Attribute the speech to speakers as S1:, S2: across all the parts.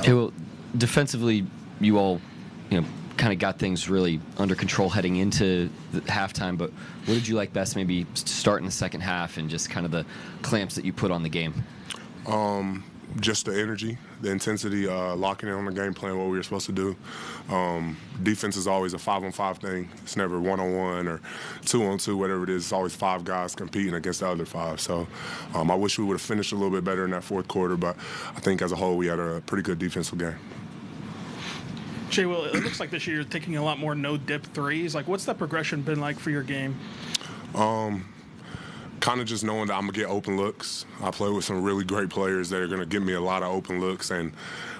S1: Hey, well, defensively, you all, kind of got things really under control heading into the halftime. But what did you like best, maybe start in the second half, and just kind of the clamps that you put on the game?
S2: Just the energy, the intensity, locking in on the game plan, what we were supposed to do. Defense is always a 5-on-5 thing. It's never 1-on-1 or 2-on-2, whatever it is. It's always 5 guys competing against the other 5. So I wish we would have finished a little bit better in that fourth quarter, but I think as a whole we had a pretty good defensive game.
S3: Jay, well, it looks like this year you're taking a lot more no-dip threes. Like, what's that progression been like for your game?
S2: Kind of just knowing that I'm going to get open looks. I play with some really great players that are going to give me a lot of open looks, and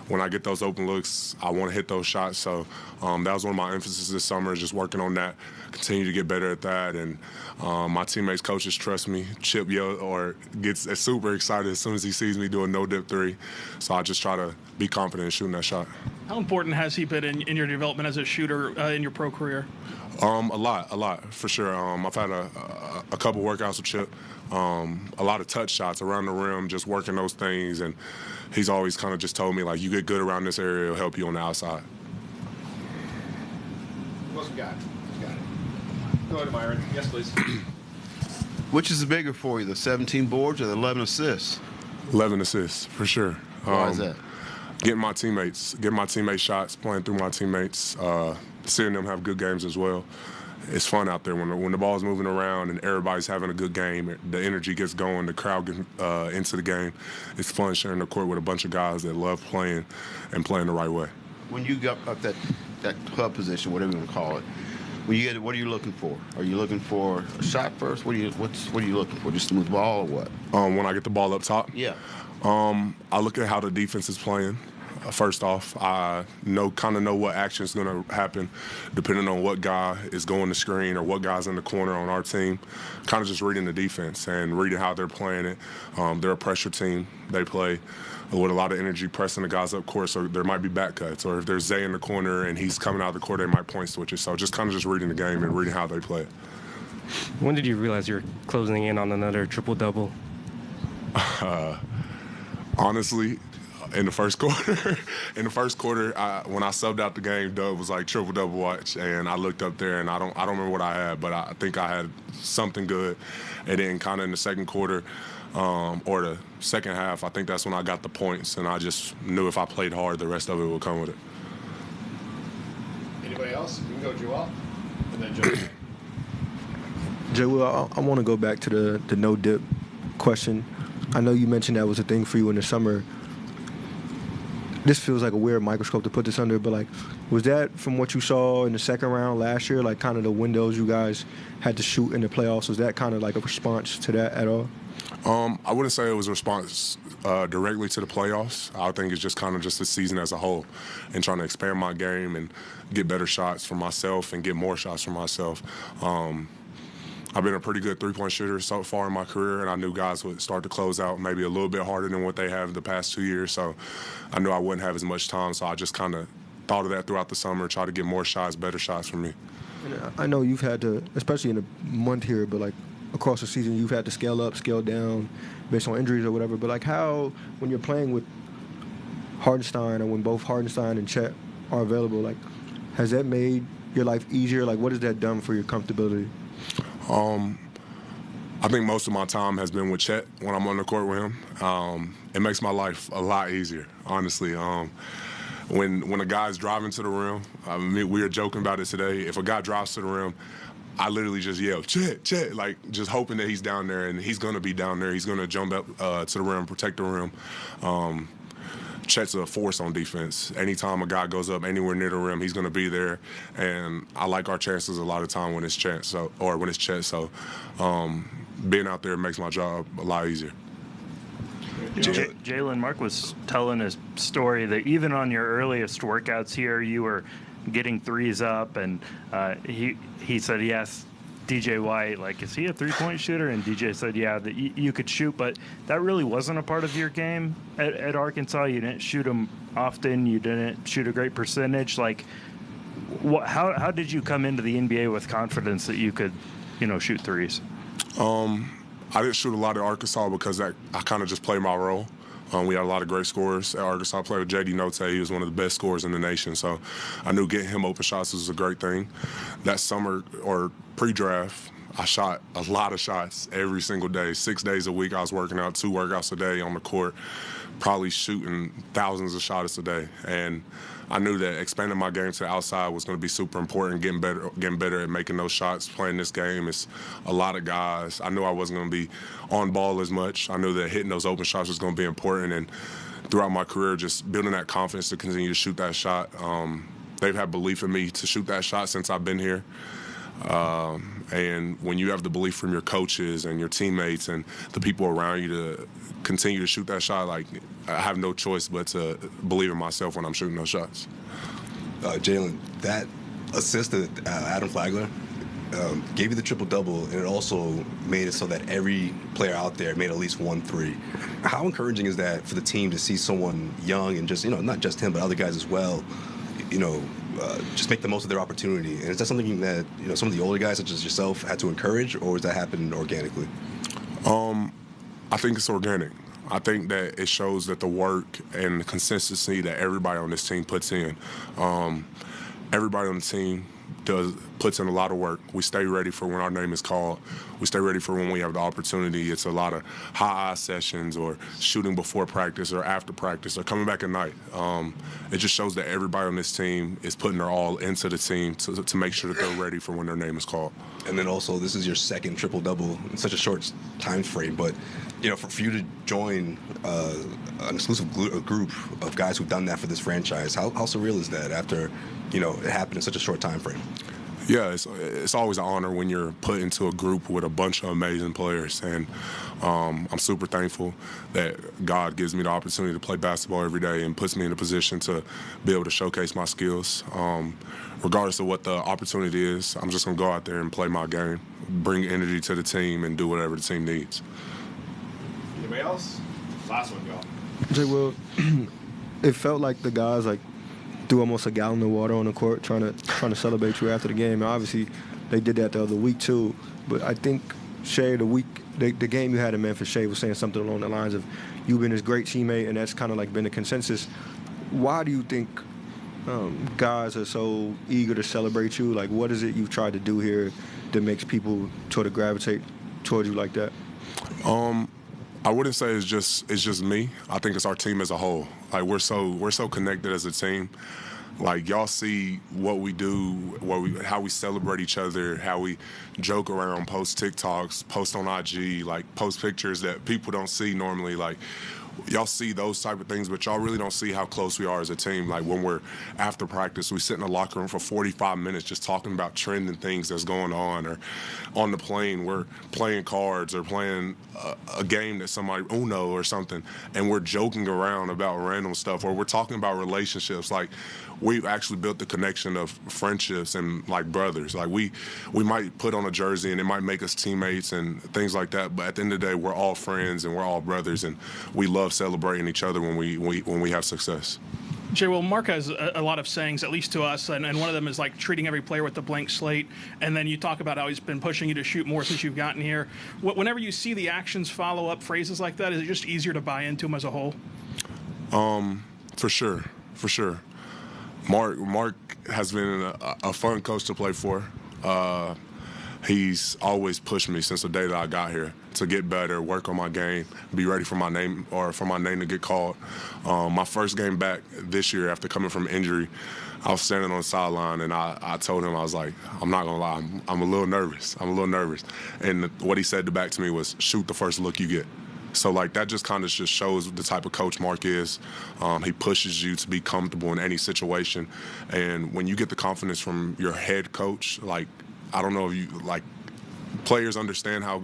S2: when I get those open looks, I want to hit those shots. So that was one of my emphasis this summer, is just working on that, continue to get better at that. And my teammates, coaches trust me. Chip gets super excited as soon as he sees me do a no-dip three. So I just try to be confident in shooting that shot.
S3: How important has he been in your development as a shooter in your pro career?
S2: A lot, for sure. I've had a couple workouts with Chip, a lot of touch shots around the rim, just working those things, and he's always kind of just told me, like, you get good around this area, it'll help you on the outside.
S4: Who else we got? Go ahead, Myron. Yes, please.
S5: Which is bigger for you, the 17 boards or the 11 assists?
S2: 11 assists, for sure.
S5: Why is that?
S2: Getting my teammates shots, playing through my teammates, seeing them have good games as well. It's fun out there when the ball's moving around and everybody's having a good game. The energy gets going, the crowd gets into the game. It's fun sharing the court with a bunch of guys that love playing and playing the right way.
S5: When you got up that club position, whatever you want to call it, when you get it, what are you looking for? Are you looking for a shot first? What are you looking for? Just to move the ball or what?
S2: When I get the ball up top?
S5: Yeah.
S2: I look at how the defense is playing. First off, I kind of know what action is going to happen depending on what guy is going to screen or what guy's in the corner on our team. Kind of just reading the defense and reading how they're playing it. They're a pressure team. They play with a lot of energy, pressing the guys up court, so there might be back cuts. Or if there's Zay in the corner and he's coming out of the court, they might point switch it. So just kind of just reading the game and reading how they play it.
S6: When did you realize you were closing in on another triple-double?
S2: Honestly, in the first quarter, when I subbed out the game, Doug was like triple-double watch, and I looked up there, and I don't remember what I had, but I think I had something good. And then kind of in the second quarter or the second half, I think that's when I got the points, and I just knew if I played hard, the rest of it would come with it.
S4: Anybody else? We can go Joel, and then Joe.
S7: Jay, I want to go back to the no-dip question. I know you mentioned that was a thing for you in the summer. This feels like a weird microscope to put this under, but, like, was that from what you saw in the second round last year, like kind of the windows you guys had to shoot in the playoffs? Was that kind of like a response to that at all?
S2: I wouldn't say it was a response directly to the playoffs. I think it's just kind of just the season as a whole and trying to expand my game and get better shots for myself and get more shots for myself. I've been a pretty good three-point shooter so far in my career, and I knew guys would start to close out maybe a little bit harder than what they have the past 2 years. So I knew I wouldn't have as much time, so I just kind of thought of that throughout the summer, try to get more shots, better shots for me.
S7: And I know you've had to, especially in a month here, but, like, across the season, you've had to scale up, scale down based on injuries or whatever. But, like, how, when you're playing with Hartenstein or when both Hartenstein and Chet are available, like, has that made your life easier? Like, what has that done for your comfortability?
S2: I think most of my time has been with Chet when I'm on the court with him. It makes my life a lot easier, honestly. When a guy's driving to the rim, I mean, we were joking about it today. If a guy drives to the rim, I literally just yell, Chet, Chet, like just hoping that he's down there, and he's going to be down there. He's going to jump up to the rim, protect the rim. Chet's a force on defense. Anytime a guy goes up anywhere near the rim, he's going to be there. And I like our chances a lot of time when it's Chet. So being out there makes my job a lot easier.
S8: Jaylin, Mark was telling his story that even on your earliest workouts here, you were getting threes up, and he said he asked DJ White, like, is he a three-point shooter? And DJ said, yeah, that you could shoot, but that really wasn't a part of your game at Arkansas. You didn't shoot them often. You didn't shoot a great percentage. Like, how did you come into the NBA with confidence that you could, shoot threes?
S2: I didn't shoot a lot at Arkansas because I kind of just played my role. We had a lot of great scorers at Arkansas. I played with J.D. Note. He was one of the best scorers in the nation. So I knew getting him open shots was a great thing. That summer or pre-draft, I shot a lot of shots every single day. 6 days a week I was working out, 2 workouts a day on the court, probably shooting thousands of shots a day. And I knew that expanding my game to the outside was going to be super important, getting better at making those shots. Playing this game, it's a lot of guys. I knew I wasn't going to be on ball as much. I knew that hitting those open shots was going to be important. And throughout my career, just building that confidence to continue to shoot that shot. They've had belief in me to shoot that shot since I've been here. And when you have the belief from your coaches and your teammates and the people around you to continue to shoot that shot, like, I have no choice but to believe in myself when I'm shooting those shots.
S9: Jaylin, that assist to Adam Flagler gave you the triple-double, and it also made it so that every player out there made at least 1 3. How encouraging is that for the team to see someone young and just, not just him, but other guys as well, just make the most of their opportunity? And is that something that, some of the older guys, such as yourself, had to encourage, or does that happen organically?
S2: I think it's organic. I think that it shows that the work and the consistency that everybody on this team puts in. Everybody on the team puts in a lot of work. We stay ready for when our name is called. We stay ready for when we have the opportunity. It's a lot of high eye sessions or shooting before practice or after practice or coming back at night. It just shows that everybody on this team is putting their all into the team to make sure that they're ready for when their name is called.
S9: And then also, this is your second triple-double in such a short time frame. But, for you to join an exclusive group of guys who've done that for this franchise, how surreal is that after, it happened in such a short time frame?
S2: Yeah, it's always an honor when you're put into a group with a bunch of amazing players. And I'm super thankful that God gives me the opportunity to play basketball every day and puts me in a position to be able to showcase my skills. Regardless of what the opportunity is, I'm just going to go out there and play my game, bring energy to the team, and do whatever the team needs.
S4: Anybody else? Last one, y'all.
S7: Jay, Will, it felt like the guys threw almost a gallon of water on the court trying to celebrate you after the game. And obviously, they did that the other week too. But I think Shea, the game you had in Memphis, Shea was saying something along the lines of, "You've been this great teammate," and that's kind of been the consensus. Why do you think guys are so eager to celebrate you? What is it you've tried to do here that makes people sort of gravitate towards you like that?
S2: I wouldn't say it's just me. I think it's our team as a whole. We're so connected as a team. Y'all see what we do, how we celebrate each other, how we joke around, post TikToks, post on IG, post pictures that people don't see normally. Y'all see those type of things, but y'all really don't see how close we are as a team. When we're after practice, we sit in the locker room for 45 minutes just talking about trending things that's going on, or on the plane, we're playing cards or playing a game that somebody, Uno or something, and we're joking around about random stuff, or we're talking about relationships. We've actually built the connection of friendships and brothers. We might put on a jersey and it might make us teammates and things like that, but at the end of the day, we're all friends and we're all brothers, and we love celebrating each other when we have success.
S3: Jay, well, Mark has a lot of sayings, at least to us, and one of them is treating every player with a blank slate. And then you talk about how he's been pushing you to shoot more since you've gotten here. Whenever you see the actions follow up phrases like that, is it just easier to buy into him as a whole?
S2: For sure. Mark has been a fun coach to play for. He's always pushed me since the day that I got here to get better, work on my game, be ready for my name to get called. My first game back this year after coming from injury, I was standing on the sideline and I told him, I was like, I'm not gonna lie, I'm a little nervous. And what he said back to me was, shoot the first look you get. So that just kind of just shows the type of coach Mark is. He pushes you to be comfortable in any situation. And when you get the confidence from your head coach, I don't know if you players understand how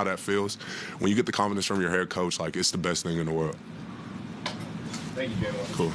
S2: that feels. When you get the confidence from your head coach, it's the best thing in the world.
S4: Thank you, Jaylin.
S2: Cool.